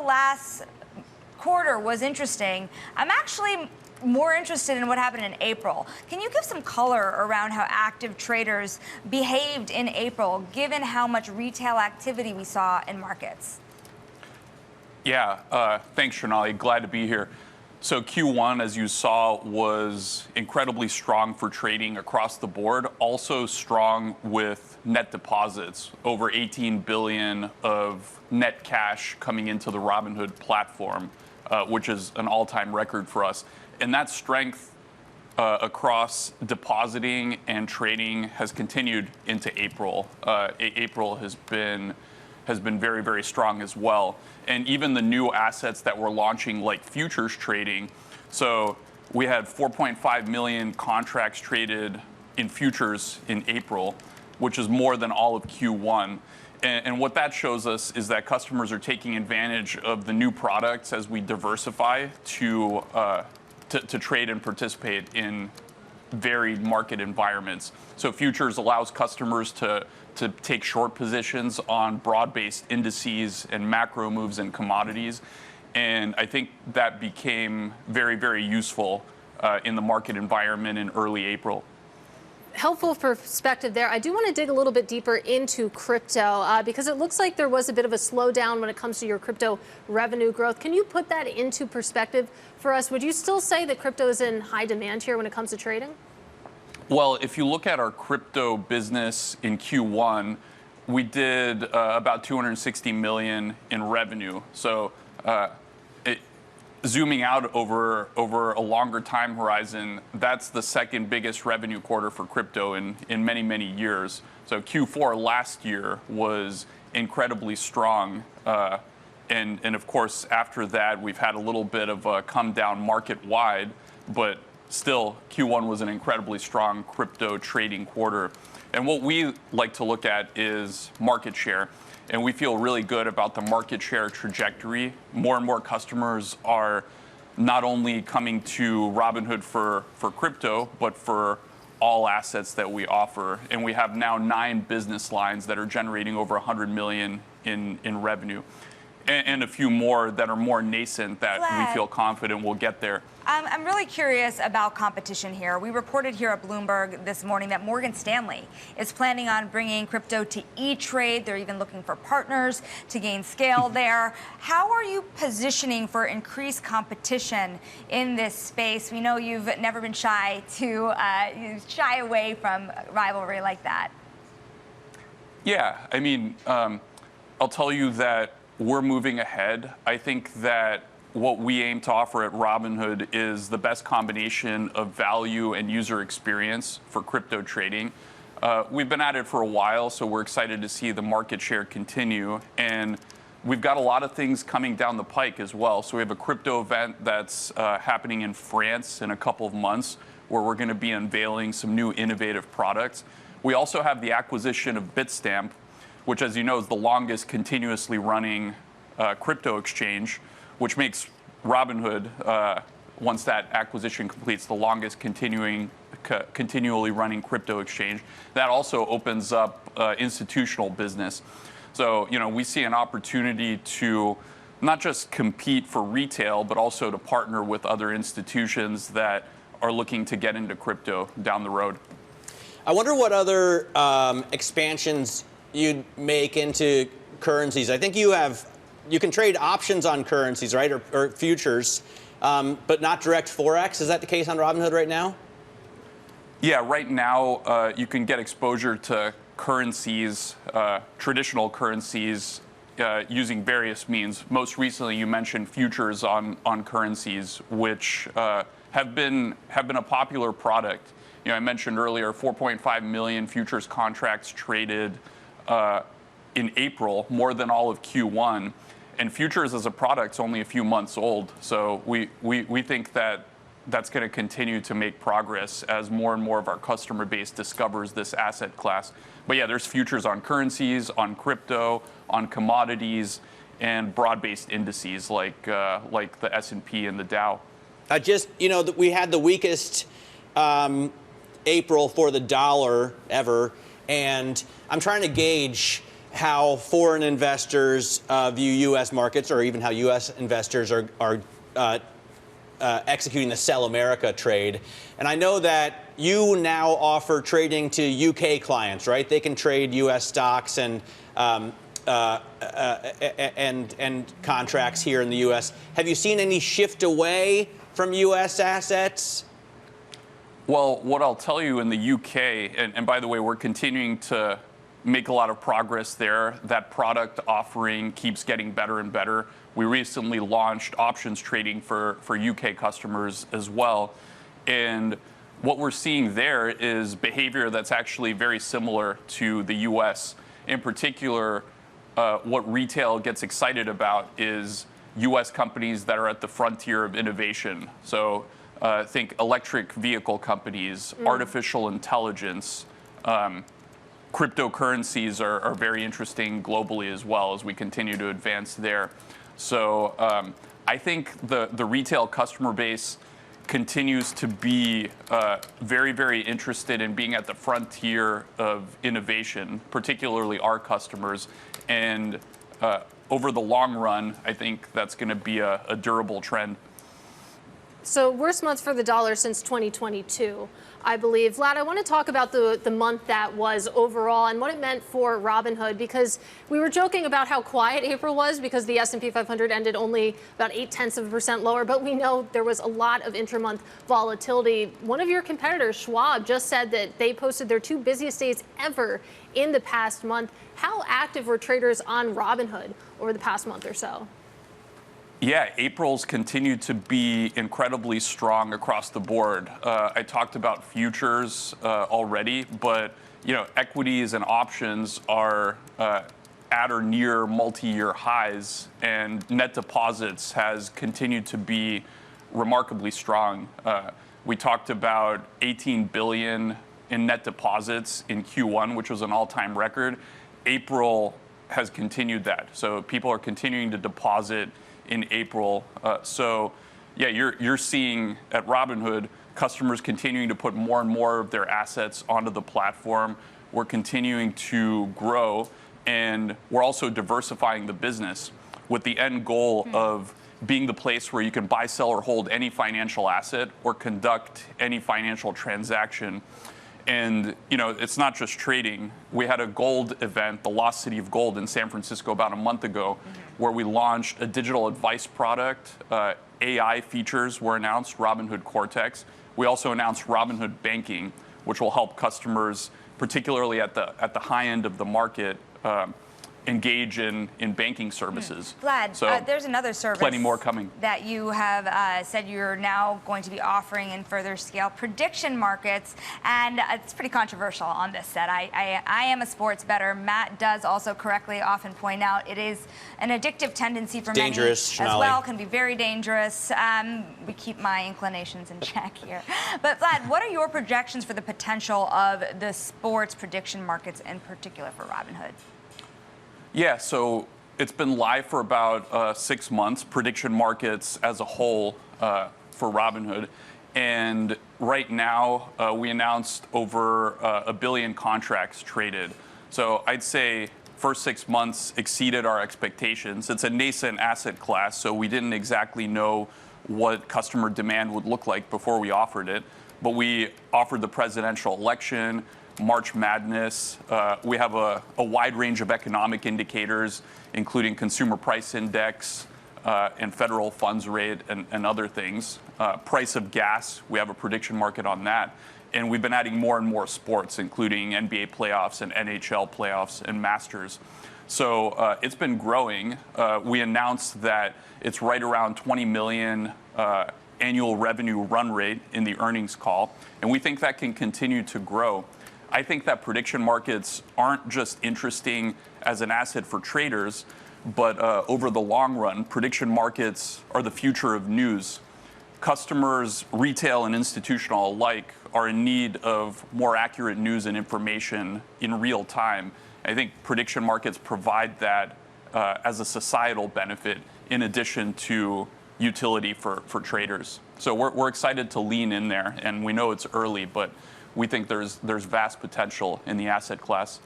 last quarter was interesting. I'm actually more interested in what happened in April. Can you give some color around how active traders behaved in April, given how much retail activity we saw in markets? Yeah, thanks, Shonali. Glad to be here. So Q1, as you saw, was incredibly strong for trading across the board, also strong with net deposits, over 18 billion of net cash coming into the Robinhood platform, which is an all-time record for us. And that strength across depositing and trading has continued into April. April has been very, very strong as well. And even the new assets that we're launching, like futures trading, so we had 4.5 million contracts traded in futures in April, which is more than all of Q1. And what that shows us is that customers are taking advantage of the new products as we diversify to trade and participate in varied market environments. So futures allows customers to take short positions on broad-based indices and macro moves in commodities. And I think that became very, very useful in the market environment in early April. Helpful perspective there. I do want to dig a little bit deeper into crypto because it looks like there was a bit of a slowdown when it comes to your crypto revenue growth. Can you put that into perspective for us? Would you still say that crypto is in high demand here when it comes to trading? Well, if you look at our crypto business in Q1, we did about 260 million in revenue. So zooming out over a longer time horizon, that's the second biggest revenue quarter for crypto in many, many years. So Q4 last year was incredibly strong. And of course, after that, we've had a little bit of a come down market wide, but still, Q1 was an incredibly strong crypto trading quarter. And what we like to look at is market share. And we feel really good about the market share trajectory. More and more customers are not only coming to Robinhood for crypto, but for all assets that we offer. And we have now 9 business lines that are generating over 100 million in revenue. And a few more that are more nascent that we feel confident we'll get there. I'm really curious about competition here. We reported here at Bloomberg this morning that Morgan Stanley is planning on bringing crypto to E-Trade. They're even looking for partners to gain scale there. How are you positioning for increased competition in this space? We know you've never been shy to shy away from rivalry like that. Yeah, I mean, I'll tell you that we're moving ahead. I think that what we aim to offer at Robinhood is the best combination of value and user experience for crypto trading. We've been at it for a while, so we're excited to see the market share continue. And we've got a lot of things coming down the pike as well. So we have a crypto event that's happening in France in a couple of months, where we're going to be unveiling some new innovative products. We also have the acquisition of Bitstamp, which, as you know, is the longest continuously running crypto exchange, which makes Robinhood, once that acquisition completes, the longest continually running crypto exchange. That also opens up institutional business. So, you know, we see an opportunity to not just compete for retail, but also to partner with other institutions that are looking to get into crypto down the road. I wonder what other expansions you'd make into currencies. I think you can trade options on currencies, right, or futures, but not direct forex. Is that the case on Robinhood right now? Yeah, right now you can get exposure to currencies, traditional currencies, using various means. Most recently, you mentioned futures on currencies, which have been a popular product. You know, I mentioned earlier 4.5 million futures contracts traded in April, more than all of Q1. And futures as a product's only a few months old. So we think that that's going to continue to make progress as more and more of our customer base discovers this asset class. But yeah, there's futures on currencies, on crypto, on commodities, and broad-based indices like the S&P and the Dow. We had the weakest April for the dollar ever, and I'm trying to gauge how foreign investors view U.S. markets, or even how U.S. investors are executing the Sell America trade. And I know that you now offer trading to UK clients, right? They can trade U.S. stocks and contracts here in the U.S. Have you seen any shift away from U.S. assets? Well, what I'll tell you in the UK, and by the way, we're continuing to make a lot of progress there. That product offering keeps getting better and better. We recently launched options trading for UK customers as well. And what we're seeing there is behavior that's actually very similar to the US. In particular, what retail gets excited about is US companies that are at the frontier of innovation. So think electric vehicle companies, artificial intelligence, cryptocurrencies are very interesting globally as well as we continue to advance there. So I think the retail customer base continues to be very, very interested in being at the frontier of innovation, particularly our customers. And over the long run, I think that's going to be a durable trend. So worst month for the dollar since 2022, I believe. Vlad, I want to talk about the month that was overall and what it meant for Robinhood, because we were joking about how quiet April was because the S&P 500 ended only about 0.8% lower, but we know there was a lot of intra-month volatility. One of your competitors, Schwab, just said that they posted their 2 busiest days ever in the past month. How active were traders on Robinhood over the past month or so? Yeah, April's continued to be incredibly strong across the board. I talked about futures already, but equities and options are at or near multi-year highs, and net deposits has continued to be remarkably strong. We talked about 18 billion in net deposits in Q1, which was an all-time record. April has continued that, so people are continuing to deposit in April. So yeah, you're seeing at Robinhood customers continuing to put more and more of their assets onto the platform. We're continuing to grow, and we're also diversifying the business with the end goal of being the place where you can buy, sell, or hold any financial asset or conduct any financial transaction. And it's not just trading. We had a gold event, the Lost City of Gold in San Francisco about a month ago, where we launched a digital advice product. AI features were announced, Robinhood Cortex. We also announced Robinhood Banking, which will help customers, particularly at the high end of the market, engage in banking services. Vlad, So there's another service plenty more coming that you have said you're now going to be offering in further scale, prediction markets, and it's pretty controversial on this set. I am a sports bettor. Matt does also correctly often point out it is an addictive tendency for many dangerous, as well, can be very dangerous. We keep my inclinations in check here. But Vlad, what are your projections for the potential of the sports prediction markets in particular for Robinhood? Yeah, so it's been live for about 6 months, prediction markets as a whole for Robinhood. And right now, we announced over 1 billion contracts traded. So I'd say first 6 months exceeded our expectations. It's a nascent asset class, so we didn't exactly know what customer demand would look like before we offered it. But we offered the presidential election, March Madness. We have a wide range of economic indicators, including consumer price index and federal funds rate and other things. Price of gas, we have a prediction market on that. And we've been adding more and more sports, including NBA playoffs and NHL playoffs and Masters. So it's been growing. We announced that it's right around 20 million annual revenue run rate in the earnings call. And we think that can continue to grow. I think that prediction markets aren't just interesting as an asset for traders, but over the long run, prediction markets are the future of news. Customers, retail and institutional alike, are in need of more accurate news and information in real time. I think prediction markets provide that as a societal benefit in addition to utility for traders. So we're excited to lean in there, and we know it's early, but we think there's vast potential in the asset class.